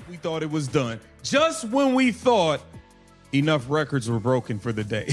We thought it was done. Just when we thought enough records were broken for the day.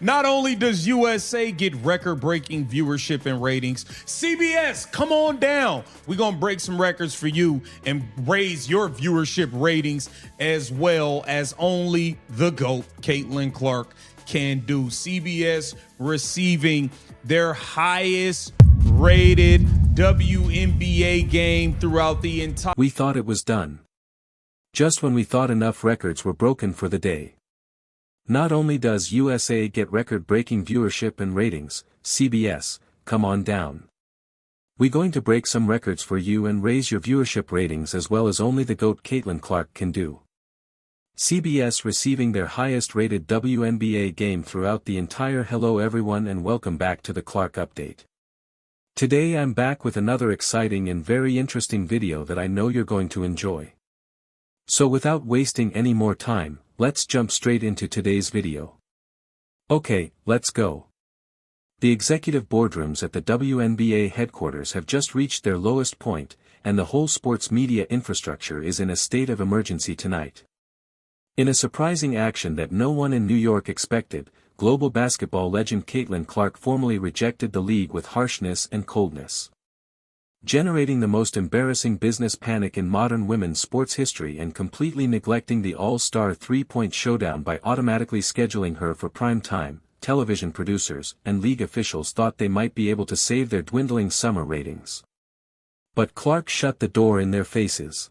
Not only does USA get record-breaking viewership and ratings, CBS, come on down. We're going to break some records for you and raise your viewership ratings as well as only the GOAT, Caitlin Clark, can do. CBS receiving their highest rated WNBA game throughout the entire... We thought it was done. Just when we thought enough records were broken for the day. Not only does USA get record-breaking viewership and ratings, CBS, come on down. We're going to break some records for you and raise your viewership ratings as well as only the GOAT Caitlin Clark can do. CBS receiving their highest-rated WNBA game throughout the entire... Hello everyone and welcome back to the Clark Update. Today I'm back with another exciting and very interesting video that I know you're going to enjoy. So without wasting any more time, let's jump straight into today's video. Okay, let's go. The executive boardrooms at the WNBA headquarters have just reached their lowest point, and the whole sports media infrastructure is in a state of emergency tonight. In a surprising action that no one in New York expected, global basketball legend Caitlin Clark formally rejected the league with harshness and coldness, generating the most embarrassing business panic in modern women's sports history and completely neglecting the all-star three-point showdown by automatically scheduling her for prime time. Television producers and league officials thought they might be able to save their dwindling summer ratings. But Clark shut the door in their faces.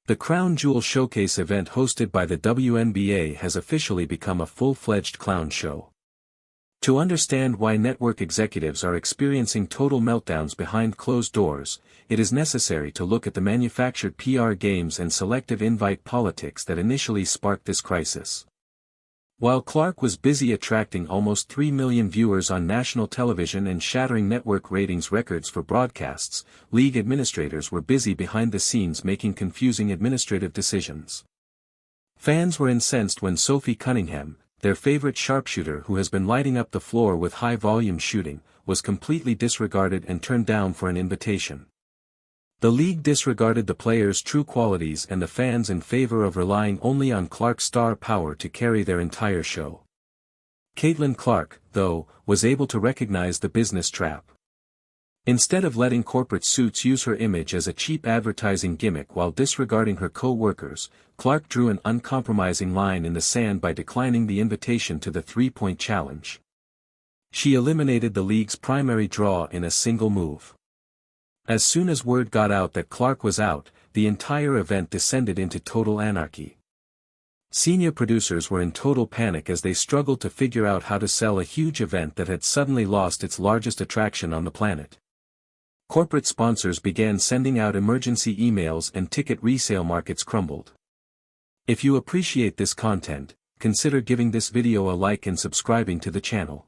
The Crown Jewel Showcase event hosted by the WNBA has officially become a full-fledged clown show. To understand why network executives are experiencing total meltdowns behind closed doors, it is necessary to look at the manufactured PR games and selective invite politics that initially sparked this crisis. While Clark was busy attracting almost 3 million viewers on national television and shattering network ratings records for broadcasts, league administrators were busy behind the scenes making confusing administrative decisions. Fans were incensed when Sophie Cunningham, their favorite sharpshooter who has been lighting up the floor with high-volume shooting, was completely disregarded and turned down for an invitation. The league disregarded the players' true qualities and the fans in favor of relying only on Clark's star power to carry their entire show. Caitlin Clark, though, was able to recognize the business trap. Instead of letting corporate suits use her image as a cheap advertising gimmick while disregarding her co-workers, Clark drew an uncompromising line in the sand by declining the invitation to the three-point challenge. She eliminated the league's primary draw in a single move. As soon as word got out that Clark was out, the entire event descended into total anarchy. Senior producers were in total panic as they struggled to figure out how to sell a huge event that had suddenly lost its largest attraction on the planet. Corporate sponsors began sending out emergency emails and ticket resale markets crumbled. If you appreciate this content, consider giving this video a like and subscribing to the channel.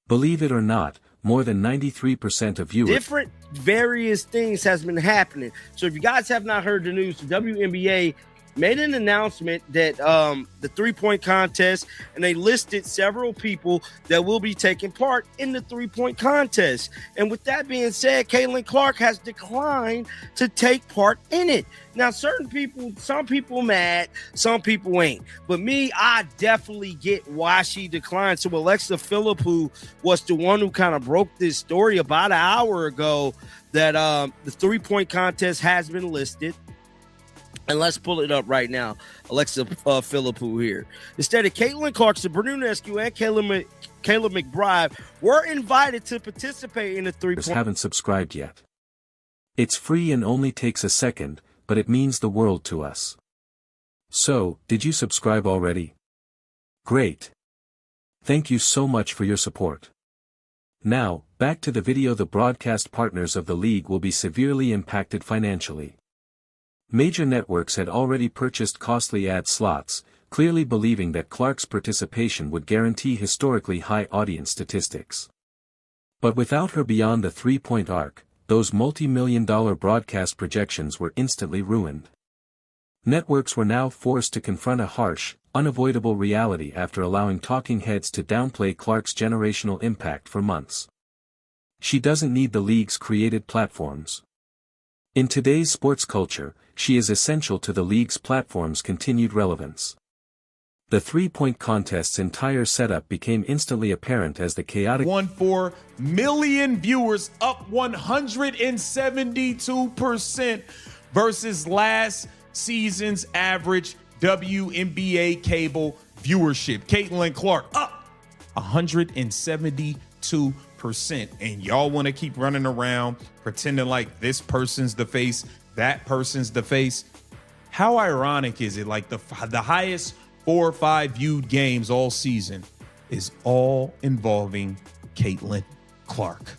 Believe it or not, more than 93% of viewers... Different various things has been happening. So if you guys have not heard the news, the WNBA made an announcement that the three-point contest, and they listed several people that will be taking part in the three-point contest. And with that being said, Caitlin Clark has declined to take part in it. Now, some people mad, some people ain't. But me, I definitely get why she declined. So Alexa Philippou was the one who kind of broke this story about an hour ago that the three-point contest has been listed. And let's pull it up right now. Alexa Philippou here. Instead of Caitlin Clark, Sabrina Eskew, and Kayla McBride were invited to participate in the three-point. Haven't subscribed yet. It's free and only takes a second, but it means the world to us. So, did you subscribe already? Great. Thank you so much for your support. Now, back to the video. The broadcast partners of the league will be severely impacted financially. Major networks had already purchased costly ad slots, clearly believing that Clark's participation would guarantee historically high audience statistics. But without her beyond the three-point arc, those multi-million-dollar broadcast projections were instantly ruined. Networks were now forced to confront a harsh, unavoidable reality after allowing talking heads to downplay Clark's generational impact for months. She doesn't need the league's created platforms. In today's sports culture, she is essential to the league's platform's continued relevance. The three-point contest's entire setup became instantly apparent as the chaotic 1.4 million viewers, up 172% versus last season's average WNBA cable viewership. Caitlin Clark up 172%. And y'all want to keep running around pretending like this person's the face, that person's the face. How ironic is it? Like the highest 4 or 5 viewed games all season is all involving Caitlin Clark.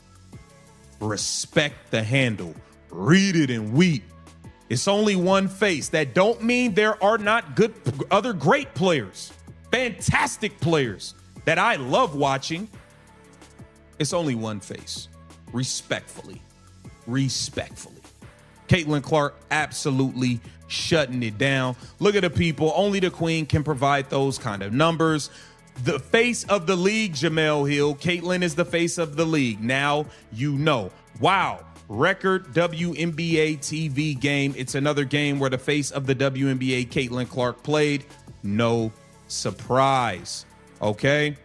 Respect the handle. Read it and weep. It's only one face. That don't mean there are not good other great players, fantastic players that I love watching. It's only one face. Respectfully. Caitlin Clark absolutely shutting it down. Look at the people. Only the queen can provide those kind of numbers. The face of the league, Jamel Hill. Caitlin is the face of the league. Now you know. Wow. Record WNBA TV game. It's another game where the face of the WNBA, Caitlin Clark, played. No surprise. Okay?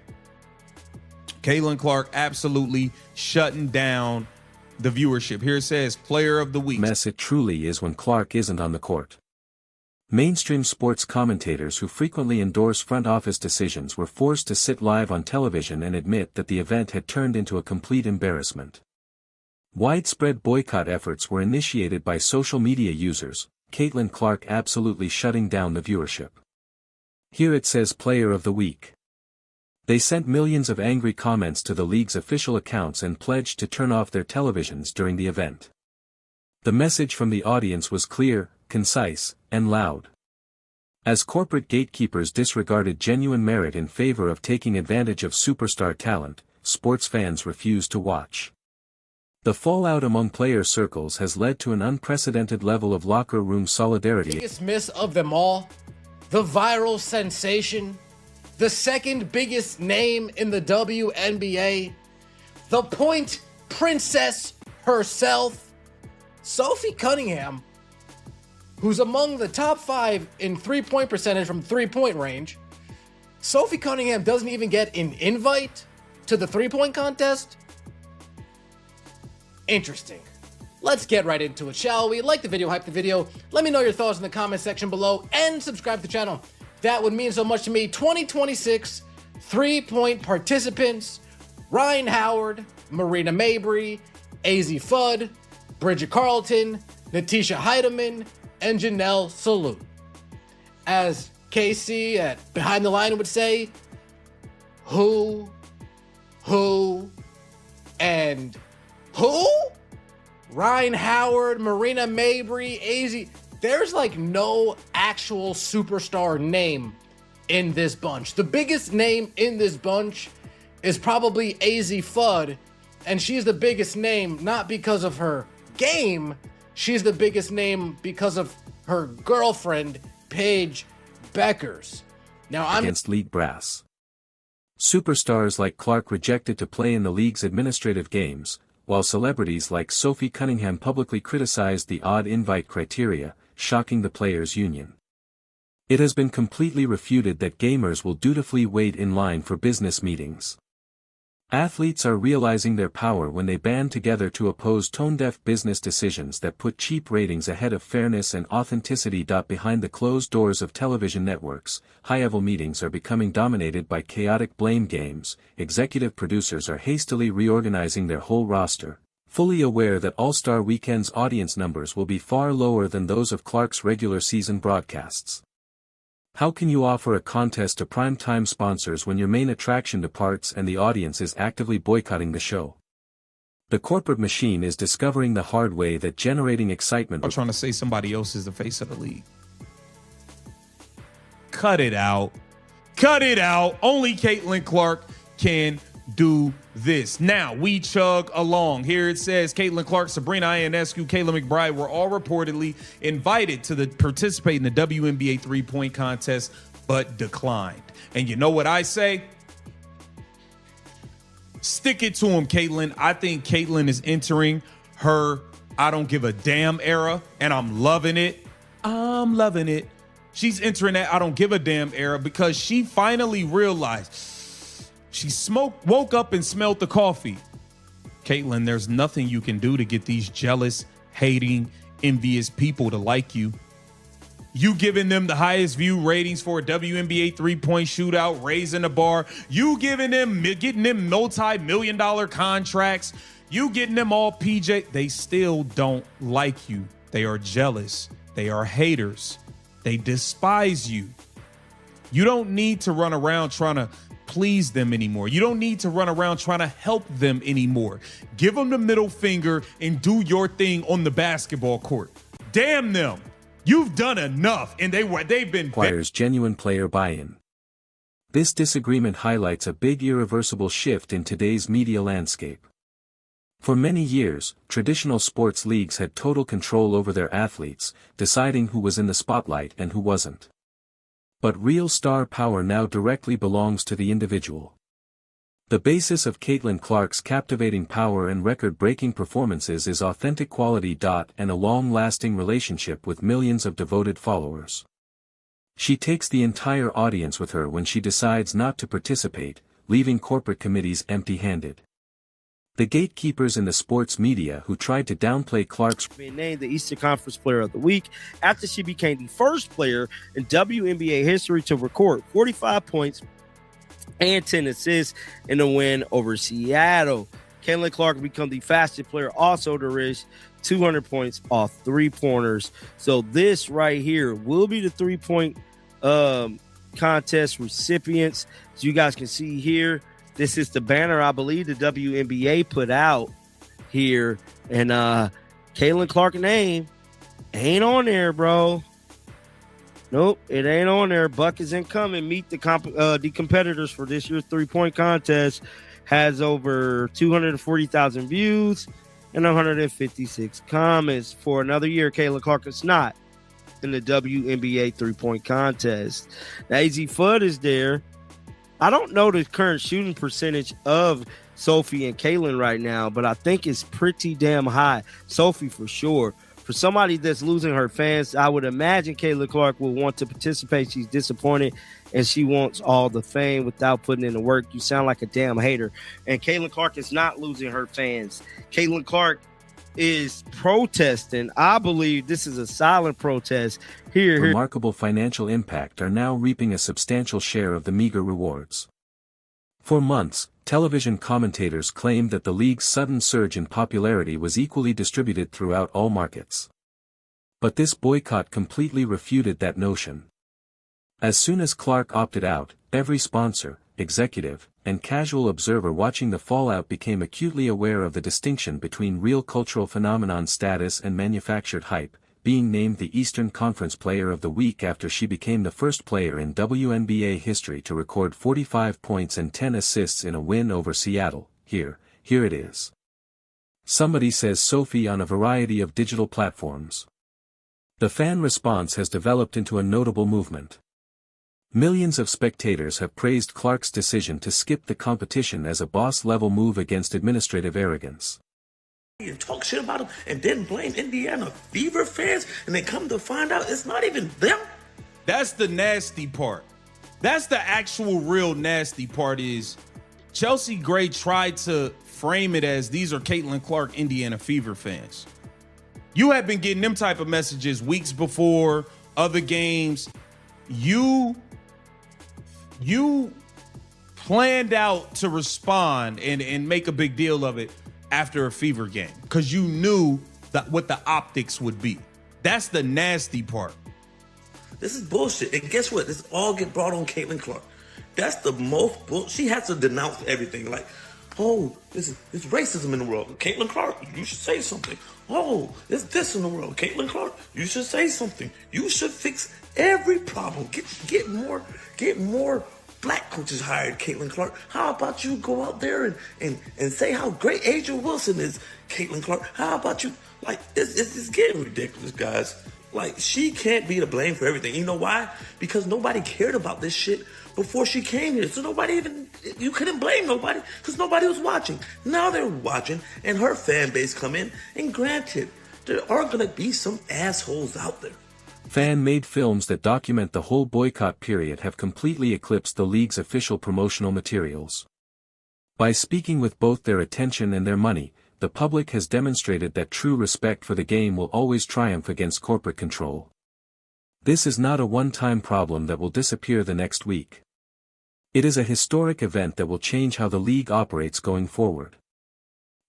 Caitlin Clark absolutely shutting down the viewership. Here it says player of the week. Mess it truly is when Clark isn't on the court. Mainstream sports commentators who frequently endorse front office decisions were forced to sit live on television and admit that the event had turned into a complete embarrassment. Widespread boycott efforts were initiated by social media users, Caitlin Clark absolutely shutting down the viewership. Here it says player of the week. They sent millions of angry comments to the league's official accounts and pledged to turn off their televisions during the event. The message from the audience was clear, concise, and loud. As corporate gatekeepers disregarded genuine merit in favor of taking advantage of superstar talent, sports fans refused to watch. The fallout among player circles has led to an unprecedented level of locker room solidarity. Biggest miss of them all, the viral sensation, the second biggest name in the WNBA, the point princess herself, Sophie Cunningham, who's among the top 5 in three-point percentage from three-point range. Sophie Cunningham doesn't even get an invite to the three-point contest. Interesting. Let's get right into it, shall we? Like the video, hype the video. Let me know your thoughts in the comment section below and subscribe to the channel. That would mean so much to me. 2026 three-point participants: Ryan Howard, Marina Mabrey, AZ Fudd, Bridget Carlton, Natisha Heidemann, and Janelle Salute. As Casey at Behind the Line would say, who, and who? Ryan Howard, Marina Mabrey, AZ. There's like no actual superstar name in this bunch. The biggest name in this bunch is probably AZ Fudd, and she's the biggest name not because of her game. She's the biggest name because of her girlfriend, Paige Beckers. Now I'm against league brass. Superstars like Clark rejected to play in the league's administrative games, while celebrities like Sophie Cunningham publicly criticized the odd invite criteria, shocking the players' union. It has been completely refuted that gamers will dutifully wait in line for business meetings. Athletes are realizing their power when they band together to oppose tone-deaf business decisions that put cheap ratings ahead of fairness and authenticity. Behind the closed doors of television networks, high-level meetings are becoming dominated by chaotic blame games. Executive producers are hastily reorganizing their whole roster, fully aware that All-Star Weekend's audience numbers will be far lower than those of Clark's regular season broadcasts. How can you offer a contest to prime-time sponsors when your main attraction departs and the audience is actively boycotting the show? The corporate machine is discovering the hard way that generating excitement... I'm trying to say somebody else is the face of the league. Cut it out. Cut it out. Only Caitlin Clark can do this. Now, we chug along. Here it says Caitlin Clark, Sabrina Ionescu, Kayla McBride were all reportedly invited to participate in the WNBA three-point contest, but declined. And you know what I say? Stick it to him, Caitlin. I think Caitlin is entering her I don't give a damn era, and I'm loving it. I'm loving it. She's entering that I don't give a damn era because she finally realized she woke up and smelled the coffee. Caitlyn, there's nothing you can do to get these jealous, hating, envious people to like you. You giving them the highest view ratings for a WNBA three-point shootout, raising the bar. You getting them multi-million-dollar contracts. You getting them all PJ. They still don't like you. They are jealous. They are haters. They despise you. You don't need to run around trying to please them anymore. You don't need to run around trying to help them anymore. Give them the middle finger and do your thing on the basketball court. Damn them. You've done enough, and they've been requires genuine player buy-in. This disagreement highlights a big irreversible shift in today's media landscape. For many years, traditional sports leagues had total control over their athletes, deciding who was in the spotlight and who wasn't. But real star power now directly belongs to the individual. The basis of Caitlin Clark's captivating power and record-breaking performances is authentic quality. And a long-lasting relationship with millions of devoted followers. She takes the entire audience with her when she decides not to participate, leaving corporate committees empty-handed. The gatekeepers in the sports media who tried to downplay Clark's being named the Eastern Conference Player of the Week after she became the first player in WNBA history to record 45 points and 10 assists in a win over Seattle. Caitlin Clark became the fastest player also to reach 200 points off three-pointers. So this right here will be the three-point contest recipients. As you guys can see here, this is the banner I believe the WNBA put out here. And Caitlin Clark's name ain't on there, bro. Nope, it ain't on there. Buckets incoming. Meet the competitors for this year's three-point contest. Has over 240,000 views and 156 comments. For another year, Caitlin Clark is not in the WNBA three-point contest. Now, AZ Fudd is there. I don't know the current shooting percentage of Sophie and Caitlin right now, but I think it's pretty damn high. Sophie for sure. For somebody that's losing her fans, I would imagine Caitlin Clark will want to participate. She's disappointed, and she wants all the fame without putting in the work. You sound like a damn hater. And Caitlin Clark is not losing her fans. Caitlin Clark is protesting. I believe this is a silent protest. Remarkable financial impact are now reaping a substantial share of the meager rewards. For months, television commentators claimed that the league's sudden surge in popularity was equally distributed throughout all markets. But this boycott completely refuted that notion. As soon as Clark opted out, every sponsor, executive, and casual observer watching the fallout became acutely aware of the distinction between real cultural phenomenon status and manufactured hype, being named the Eastern Conference Player of the Week after she became the first player in WNBA history to record 45 points and 10 assists in a win over Seattle. Here it is. Somebody says Sophie on a variety of digital platforms. The fan response has developed into a notable movement. Millions of spectators have praised Clark's decision to skip the competition as a boss-level move against administrative arrogance. And talk shit about them and then blame Indiana Fever fans, and they come to find out it's not even them. That's the nasty part. That's the actual real nasty part is Chelsea Gray tried to frame it as these are Caitlin Clark Indiana Fever fans. You have been getting them type of messages weeks before other games. You planned out to respond and make a big deal of it after a Fever game because you knew what the optics would be. That's the nasty part. This is bullshit. And guess what? This all get brought on Caitlin Clark. That's the most bull. She has to denounce everything. Like, oh, it's racism in the world. Caitlin Clark, you should say something. Oh, it's this in the world. Caitlin Clark, you should say something. You should fix every problem. Get more black coaches hired, Caitlin Clark. How about you go out there and say how great Asia Wilson is, Caitlin Clark? How about you? Like, it's getting ridiculous, guys. Like, she can't be to blame for everything. You know why? Because nobody cared about this shit before she came here. So you couldn't blame nobody because nobody was watching. Now they're watching and her fan base come in. And granted, there are going to be some assholes out there. Fan-made films that document the whole boycott period have completely eclipsed the league's official promotional materials. By speaking with both their attention and their money, the public has demonstrated that true respect for the game will always triumph against corporate control. This is not a one-time problem that will disappear the next week. It is a historic event that will change how the league operates going forward.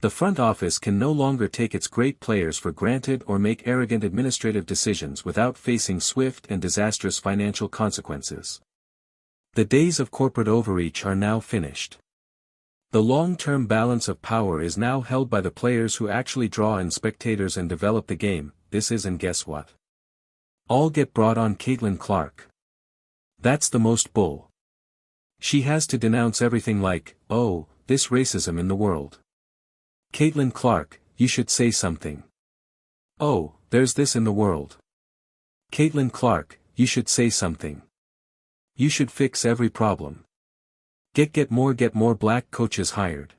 The front office can no longer take its great players for granted or make arrogant administrative decisions without facing swift and disastrous financial consequences. The days of corporate overreach are now finished. The long-term balance of power is now held by the players who actually draw in spectators and develop the game. This is, and guess what? All get brought on Caitlin Clark. That's the most bull. She has to denounce everything like, oh, this racism in the world. Caitlin Clark, you should say something. Oh, there's this in the world. Caitlin Clark, you should say something. You should fix every problem. Get more black coaches hired.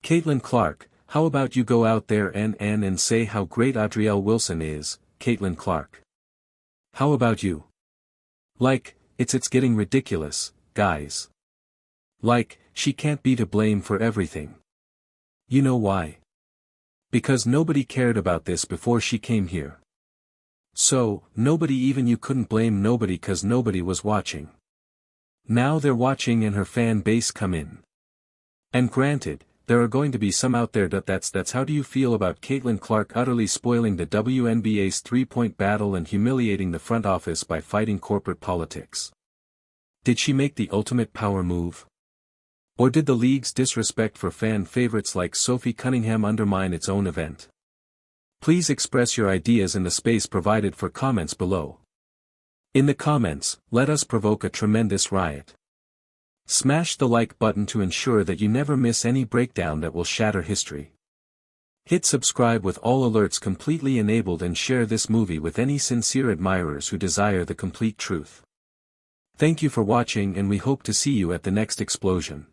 Caitlin Clark, how about you go out there and say how great Adrielle Wilson is, Caitlin Clark. How about you? Like, it's getting ridiculous, guys. Like, she can't be to blame for everything. You know why? Because nobody cared about this before she came here. So, nobody, even you couldn't blame nobody 'cause nobody was watching. Now they're watching and her fan base come in. And granted, there are going to be some out there that's how do you feel about Caitlin Clark utterly spoiling the WNBA's three-point battle and humiliating the front office by fighting corporate politics? Did she make the ultimate power move? Or did the league's disrespect for fan favorites like Sophie Cunningham undermine its own event? Please express your ideas in the space provided for comments below. In the comments, let us provoke a tremendous riot. Smash the like button to ensure that you never miss any breakdown that will shatter history. Hit subscribe with all alerts completely enabled and share this movie with any sincere admirers who desire the complete truth. Thank you for watching and we hope to see you at the next explosion.